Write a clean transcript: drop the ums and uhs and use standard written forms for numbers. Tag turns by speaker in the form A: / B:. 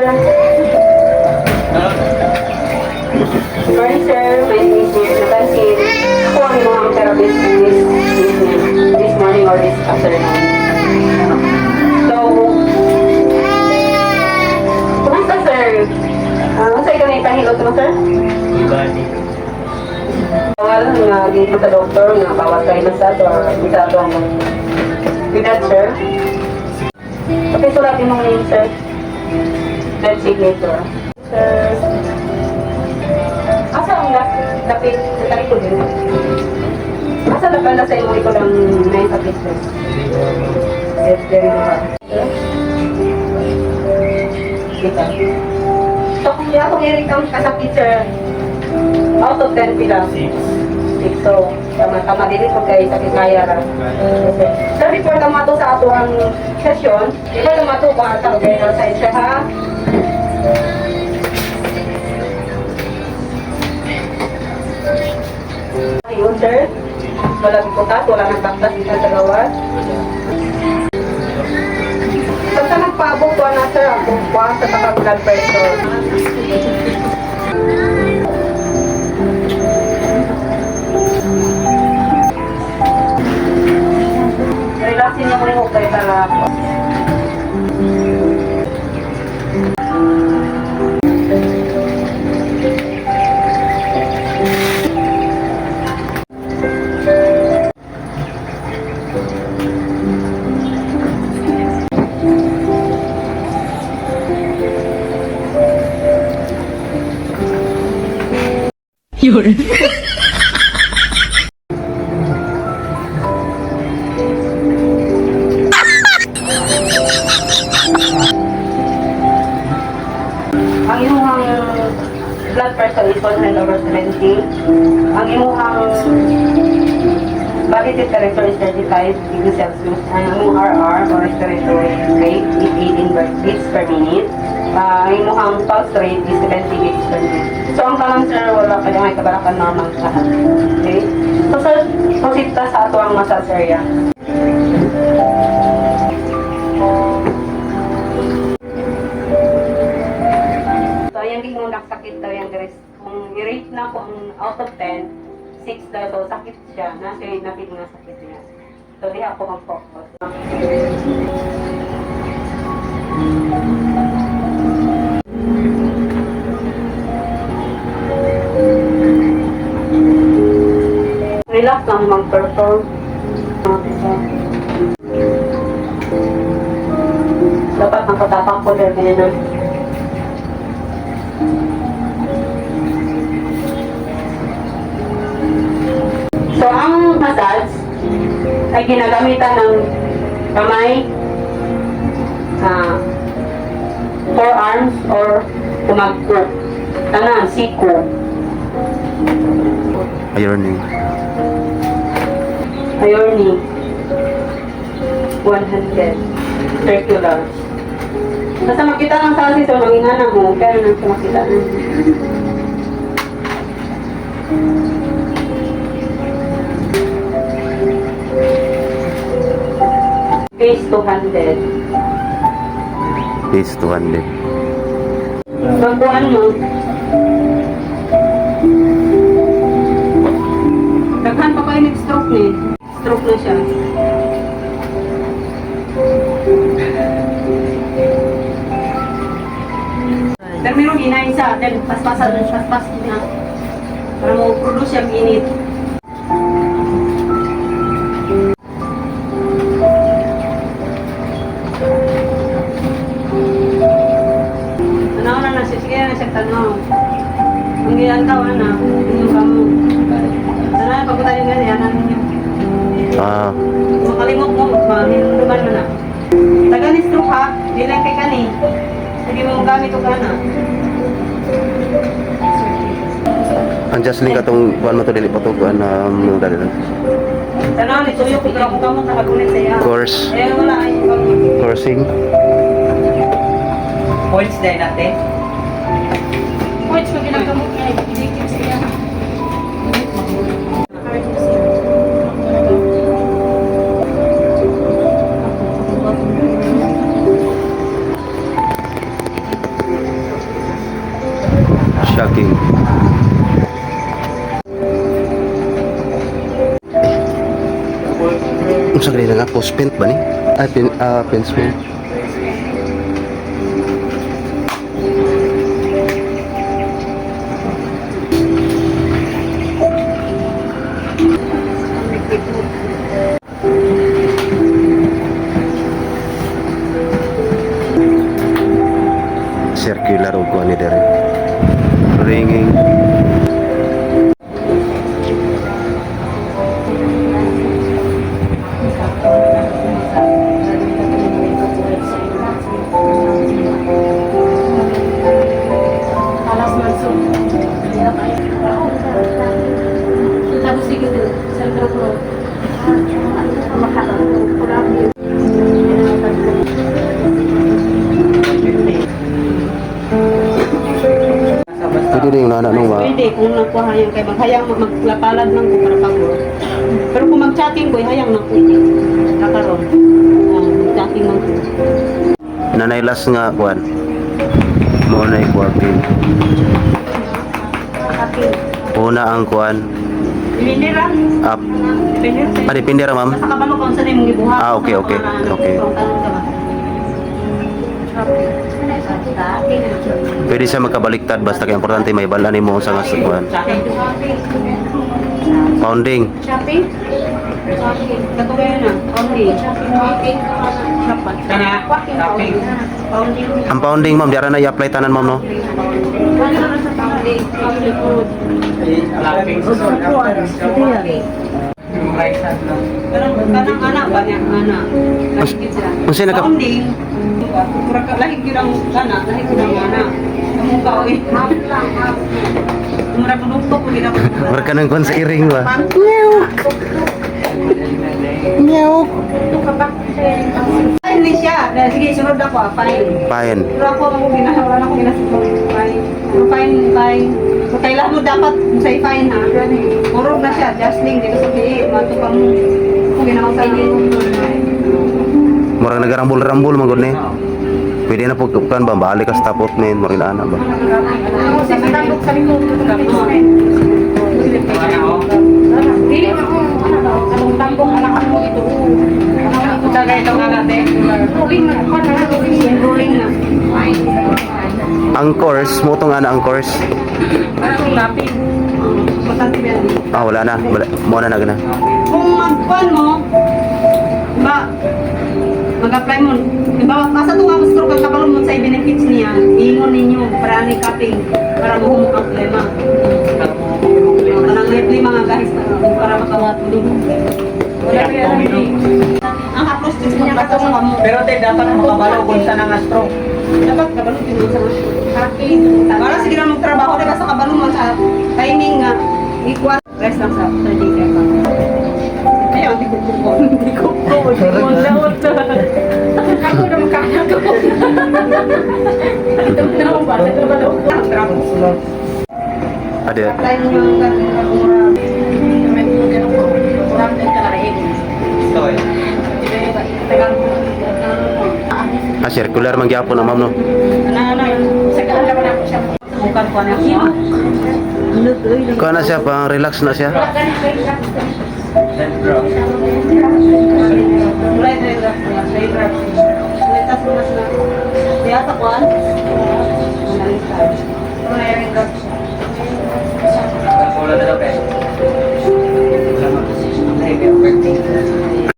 A: Morning, sir. My name is Mir Natansin. Ako ang inyong therapist this morning or this afternoon. So, kumusta, sir? Kumusta ikaw na itahilot mo, sir? Bawal nga dito sa doktor nga bawal kayo na sa ito or isa ito ang with that, sir. Okay, sulatin mong name, sir. Dead signature. Sir, asa ang lapit sa talikod din? Asa na pala sa imo ko lang may sakit, sir? Very hard. Sir? Kita. So, kung niya akong i-recount kasakit, sir, out of 10 pila? 6. So, tama din ito kay sakit kaya ra. Sir, before tamato sa ato ang session, before tamato ko ang tao kayo sa isa, ha? Ayun, sir. Walang putas, walang nagkaktas dito sa gawas. Basta nagpaabot ko na, sir, ang bukwa sa takag-blood pressure. Relaxin niyo ko yung okay para
B: Yun.
A: ang imuhang blood pressure is 100/70. Ang imuhang body temperature is 35 degrees Celsius. Ang imong RR or respiratory rate is 18 beats per minute. Ang imuhang pulse rate is 70 beats per minute. So ang kalang, sir, wala pa yung kabalakan normal lahat. Okay? So sir, proceed ta sa ato ang massage area. So yung gingon sakit daw yung dress. Kung i-rate na ko ang out of 10, 6 daw, so sakit siya. Nasa yung napig na sakit niya. So di ako mag-focus. Relax lang mag-perform. Dapat magkatapak po dahil ganyan. So, ang massage ay ginagamitan ng kamay, forearms, or tumagpo. Tanan, siko.
C: Ironing.
A: Ironing. 100. Circular. Basta makita lang sa asin, so mangingana mo, pero nang makita na. Base 200.
C: Base 200.
A: Magbuhan mo. Daghan pa kayo nag-stroke ni. Stroke na siya. Pero meron inayin sa atin. Paspas na. Para mo-produce yung init. Ano na siya? Sige na siya tanong. Kung ilan ka, ano? Inyong kamo. Sana, pagkutayin nga niya, ano ninyo? Makalimot mo, mahinuman mo na. Taga ni stroke, ha? Di lang kay kani. Hindi mo gamit o kana.
C: Ang Jocelyn katong kuan mo to dili pa to kuan na mo dali lang.
A: Sana, nituyo ko ako kamo nakagulit sa iya.
C: Course.
A: Eh, wala ay
C: Coursing.
A: points din natin. Points ko ginagamot niya. Hindi sa iya.
C: Shocking. Ang sagay na nga, post paint ba ni? Ay, paint paint. Circular o kuha ni Derek. Ringing.
B: Alas masuk. Tapos dito, Central Pro.
C: Pwede rin yung nana nung
A: Pwede, kung nakuha hayang kay maghayang maglapalad lang ko para pag-work. Pero kung mag-chatting ko, hayang na pwede. Nakaroon. Mag-chatting lang ko.
C: nanay last nga kuan. Mo na i-quarantine. Una ang kuan.
A: Pinira.
C: Up.
A: Pinira.
C: Depende ra ma'am.
A: Nasa kabalo kung saan yung gibuhat.
C: Ah, okay, okay. Okay. Pwede siya magkabaliktad basta kaya importante may bala nimo sa nga kuan. Pounding.
A: Shopping? Katulad na. Pounding. Shopping. Shopping. Pounding.
C: Ang pounding ma'am, diara na i-apply tanan ma'am no.
A: Kanang anak ba niya? Anak. Lahigit sila.
C: Unsa naka
A: Pounding. Lahig yun ang anak. Lahig yun ang anak. Ang mukha eh. Mura produkto ko gina ko.
C: Mura ka nang kuan sa iring ba?
A: Fine ni siya. Sige, sunod ako. Fine.
C: Pahen.
A: Pero ako wala na akong ginasito. Fine. Fine. Kung kailangan mo dapat sa fine ha. Purog na siya. Just link. Dito sa PE. Matupang mo. Kung ginawang sa
C: Mura nagarambol-rambol man gud ni. Pwede na po kuan ba balik ka sa tapot men, mura ina ba.
B: Kasi matambok sa likod. Dili mo ako. Anong tambong anak mo ito?
A: Tagay ito nga natin.
B: Ruling na.
A: Rolling na.
C: Ang course, mo tong ana ang course.
A: Parang lapin. Importante ba yan?
C: Ah, wala na. Mo na gana.
A: Kung magkuhan mo, ba, mag-apply mo. Diba, basta ito nga stroke ang kabalong mo sa benefits niya, iingon ninyo para ni cutting, para mo ang problema. Kanang may mga guys para makawatulog. Wala pa yan. Ang haplos din sa mga sa kamo.
D: Pero te dapat makabalo kung saan ang stroke.
A: Dapat kabalong din mo sa para sige na magtrabaho, diba sa kabalong mo sa timing nga, equal. Rest lang sa 30 seconds. Ayaw, hindi ko po. Hindi ko po.
B: Ako na makakaya ko. Ito na ako ba? Ito ba daw?
C: Ada.
A: Apply mo yung mura.
B: May tulog ko. Kurang din ka na rin.
D: Ito eh.
C: Ah, circular man gyapon na ma'am no.
B: Sa kanya naman ako siya.
A: Bukan ko na siya.
C: Kuan na siya, pang relax na siya.
A: Mulai dari draft ya, dari draft. Kualitas lunas na. Biasa kuan. Mulai dari draft.